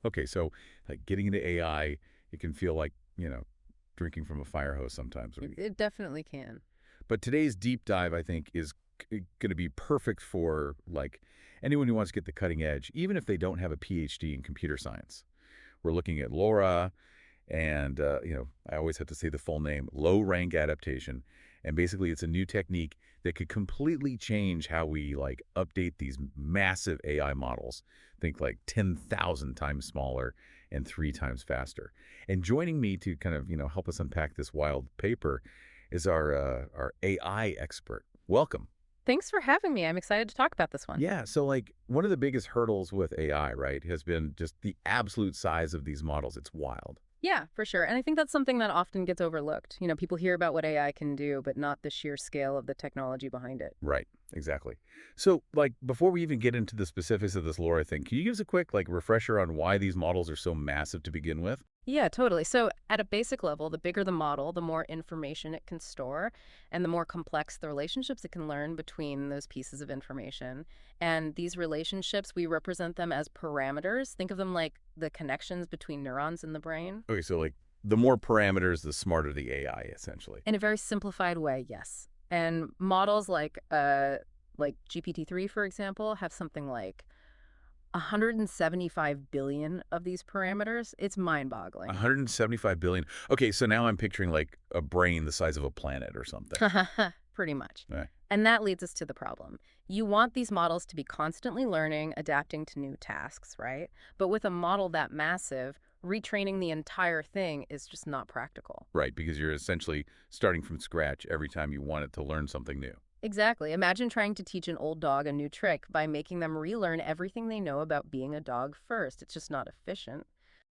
Okay, so like getting into AI, it can feel like, drinking from a fire hose sometimes. It definitely can. But today's deep dive, I think, is going to be perfect for like anyone who wants to get the cutting edge, even if they don't have a PhD in computer science. We're looking at LoRA, and I always have to say the full name, low rank adaptation. And basically it's a new technique that could completely change how we like update these massive AI models. Think like 10,000 times smaller and 3 times faster. And joining me to kind of help us unpack this wild paper is our AI expert. Welcome. Thanks for having me. I'm excited to talk about this one. Yeah, so like one of the biggest hurdles with AI, right, has been just the absolute size of these models. It's wild. Yeah, for sure. And I think that's something that often gets overlooked. People hear about what AI can do, but not the sheer scale of the technology behind it. Right, exactly. So, like, before we even get into the specifics of this LoRa thing, can you give us a quick, like, refresher on why these models are so massive to begin with? Yeah, totally. So, at a basic level, the bigger the model, the more information it can store, and the more complex the relationships it can learn between those pieces of information. And these relationships, we represent them as parameters. Think of them like the connections between neurons in the brain. Okay, so, like, the more parameters, the smarter the AI, essentially. In a very simplified way, yes. And models like GPT-3, for example, have something like 175 billion of these parameters. It's mind-boggling. 175 billion. Okay, so now I'm picturing, like, a brain the size of a planet or something. Pretty much. Right. And that leads us to the problem. You want these models to be constantly learning, adapting to new tasks, right? But with a model that massive, retraining the entire thing is just not practical. Right, because you're essentially starting from scratch every time you want it to learn something new. Exactly. Imagine trying to teach an old dog a new trick by making them relearn everything they know about being a dog first. It's just not efficient.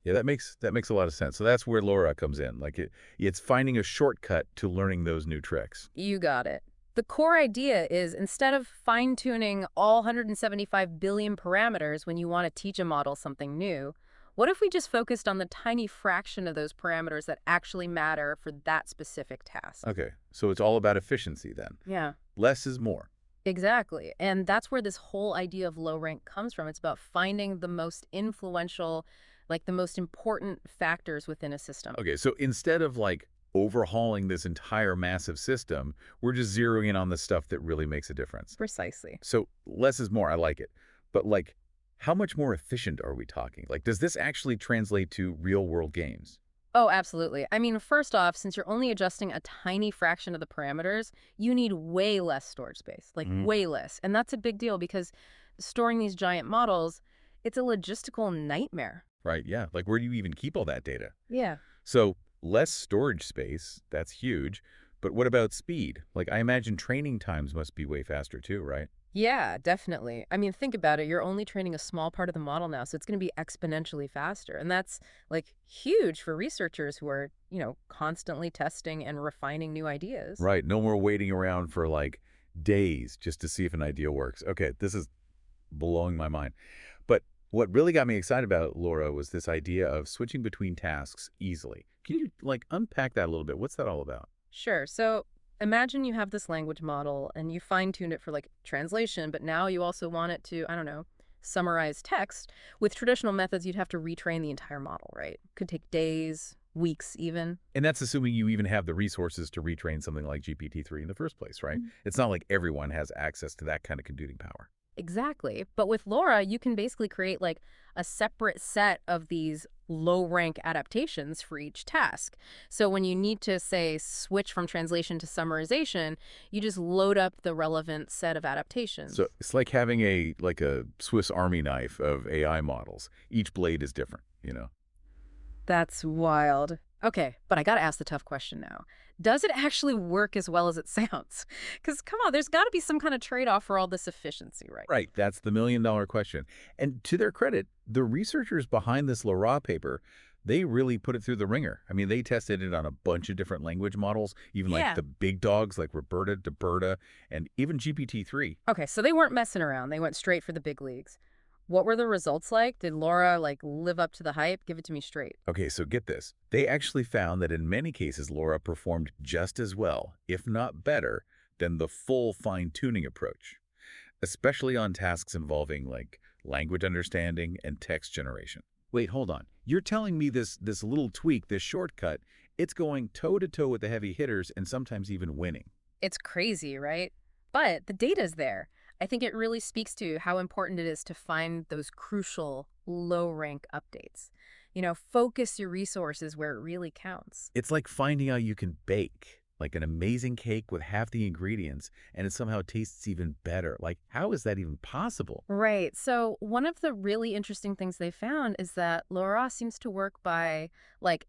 Yeah, that makes a lot of sense. So that's where LoRa comes in. Like it's finding a shortcut to learning those new tricks. You got it. The core idea is instead of fine-tuning all 175 billion parameters when you want to teach a model something new, what if we just focused on the tiny fraction of those parameters that actually matter for that specific task? Okay, so it's all about efficiency then. Yeah. Less is more. Exactly. And that's where this whole idea of low rank comes from. It's about finding the most influential, like the most important factors within a system. Okay, so instead of like overhauling this entire massive system, we're just zeroing in on the stuff that really makes a difference. Precisely. So less is more. I like it. But like, how much more efficient are we talking? Like, does this actually translate to real world games? Oh, absolutely. I mean, first off, since you're only adjusting a tiny fraction of the parameters, you need way less storage space, like Mhm. way less. And that's a big deal because storing these giant models, it's a logistical nightmare. Right, yeah. Like, where do you even keep all that data? Yeah. So less storage space, that's huge. But what about speed? Like, I imagine training times must be way faster too, right? Yeah, definitely. I mean, think about it. You're only training a small part of the model now, so it's going to be exponentially faster. And that's like huge for researchers who are, constantly testing and refining new ideas. Right. No more waiting around for like days just to see if an idea works. Okay, this is blowing my mind. But what really got me excited about Laura was this idea of switching between tasks easily. Can you like unpack that a little bit? What's that all about? Sure. So imagine you have this language model and you fine tune it for like translation, but now you also want it to, I don't know, summarize text. With traditional methods, you'd have to retrain the entire model, right? Could take days, weeks, even. And that's assuming you even have the resources to retrain something like GPT-3 in the first place, right? Mm. It's not like everyone has access to that kind of computing power. Exactly. But with LoRa, you can basically create like a separate set of these low rank adaptations for each task. So when you need to, say, switch from translation to summarization, you just load up the relevant set of So adaptations. it's like having a Swiss Army knife of AI models. Each blade is different. That's wild. Okay, but I gotta ask the tough question now. Does it actually work as well as it sounds? Because come on, there's got to be some kind of trade-off for all this efficiency, right? Right, that's the million-dollar question. And to their credit, the researchers behind this LoRa paper, they really put it through the ringer. I mean, they tested it on a bunch of different language models, even like Yeah. the big dogs like Roberta, Deberta, and even GPT-3. Okay, so they weren't messing around. They went straight for the big leagues. What were the results like? Did Laura like live up to the hype? Give it to me straight. Okay, so get this. They actually found that in many cases, LoRa performed just as well, if not better, than the full fine-tuning approach, especially on tasks involving like language understanding and text generation. Wait, hold on. You're telling me this little tweak, this shortcut, it's going toe-to-toe with the heavy hitters and sometimes even winning. It's crazy, right? But the data's there. I think it really speaks to how important it is to find those crucial low-rank updates. Focus your resources where it really counts. It's like finding out you can bake, like an amazing cake with half the ingredients, and it somehow tastes even better. Like, how is that even possible? Right. So one of the really interesting things they found is that LoRA seems to work by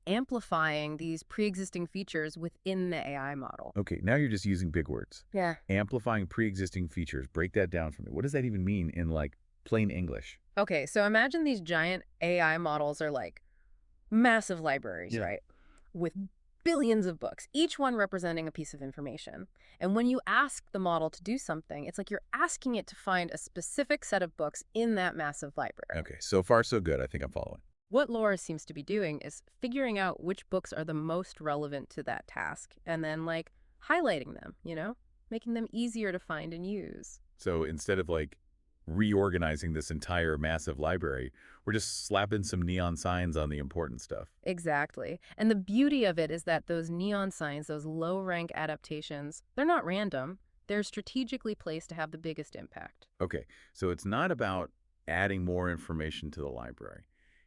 amplifying these pre-existing features within the AI model. Okay, now you're just using big words. Yeah. Amplifying pre-existing features. Break that down for me. What does that even mean in, like, plain English? Okay, so imagine these giant AI models are like massive libraries, Yeah. right? With billions of books, each one representing a piece of information. And when you ask the model to do something, it's like you're asking it to find a specific set of books in that massive library. Okay, so far so good. I think I'm following. What Laura seems to be doing is figuring out which books are the most relevant to that task and then highlighting them, making them easier to find and use. So instead of, like, reorganizing this entire massive library, we're just slapping some neon signs on the important stuff. Exactly. And the beauty of it is that those neon signs, those low-rank adaptations, they're not random. They're strategically placed to have the biggest impact. Okay, so it's not about adding more information to the library.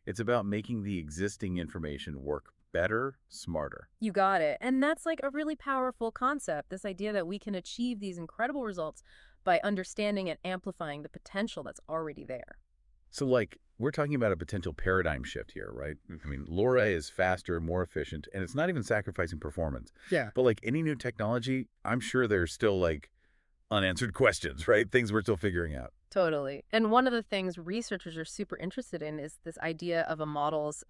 It's about making the existing information work better, smarter. You got it. And that's a really powerful concept, this idea that we can achieve these incredible results by understanding and amplifying the potential that's already there. So, like, we're talking about a potential paradigm shift here, right? I mean, LoRa is faster, more efficient, and it's not even sacrificing performance. Yeah. But like any new technology, I'm sure there's still, like, unanswered questions, right? Things we're still figuring out. Totally. And one of the things researchers are super interested in is this idea of a model's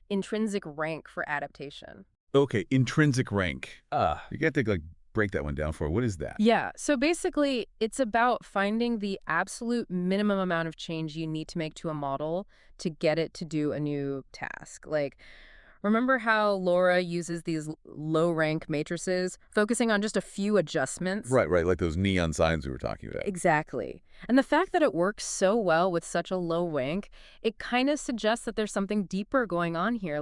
intrinsic rank for adaptation. Okay, intrinsic rank. You got to, like, break that one down for me. What is that? Yeah, so basically, it's about finding the absolute minimum amount of change you need to make to a model to get it to do a new task. Remember how Laura uses these low-rank matrices, focusing on just a few adjustments? Right, right, like those neon signs we were talking about. Exactly. And the fact that it works so well with such a low rank, it kind of suggests that there's something deeper going on here.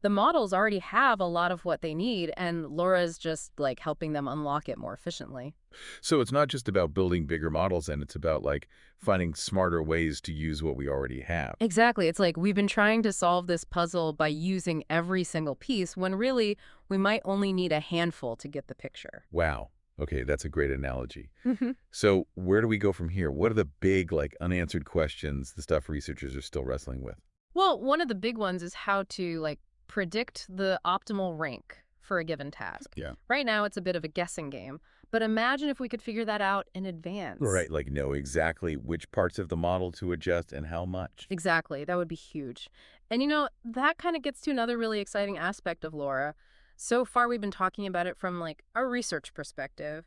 The models already have a lot of what they need, and Laura's just helping them unlock it more efficiently. So it's not just about building bigger models, and it's about, like, finding smarter ways to use what we already have. Exactly. It's like we've been trying to solve this puzzle by using every single piece when really we might only need a handful to get the picture. Wow. Okay, that's a great analogy. hmm So where do we go from here? What are the big, like, unanswered questions, the stuff researchers are still wrestling with? Well, one of the big ones is how to predict the optimal rank for a given task. Yeah. Right now, it's a bit of a guessing game, but imagine if we could figure that out in advance. Right, like know exactly which parts of the model to adjust and how much. Exactly. That would be huge. And that kind of gets to another really exciting aspect of LoRa. So far, we've been talking about it from a research perspective,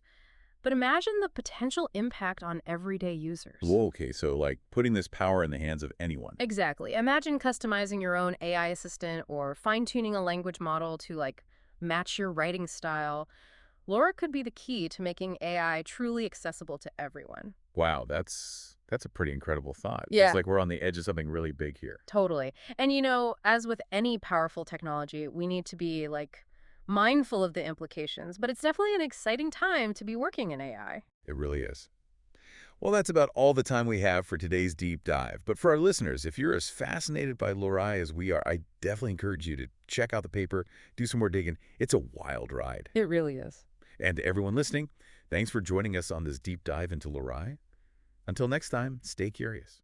but imagine the potential impact on everyday users. Whoa, okay, so, like, putting this power in the hands of anyone. Exactly. Imagine customizing your own AI assistant or fine-tuning a language model to match your writing style. LoRa could be the key to making AI truly accessible to everyone. Wow, that's a pretty incredible thought. Yeah. It's like we're on the edge of something really big here. Totally. And as with any powerful technology, we need to be mindful of the implications, but it's definitely an exciting time to be working in AI. It really is. Well, that's about all the time we have for today's deep dive. But for our listeners, if you're as fascinated by LoRa as we are, I definitely encourage you to check out the paper, do some more digging. It's a wild ride. It really is. And to everyone listening, thanks for joining us on this deep dive into LoRa. Until next time, stay curious.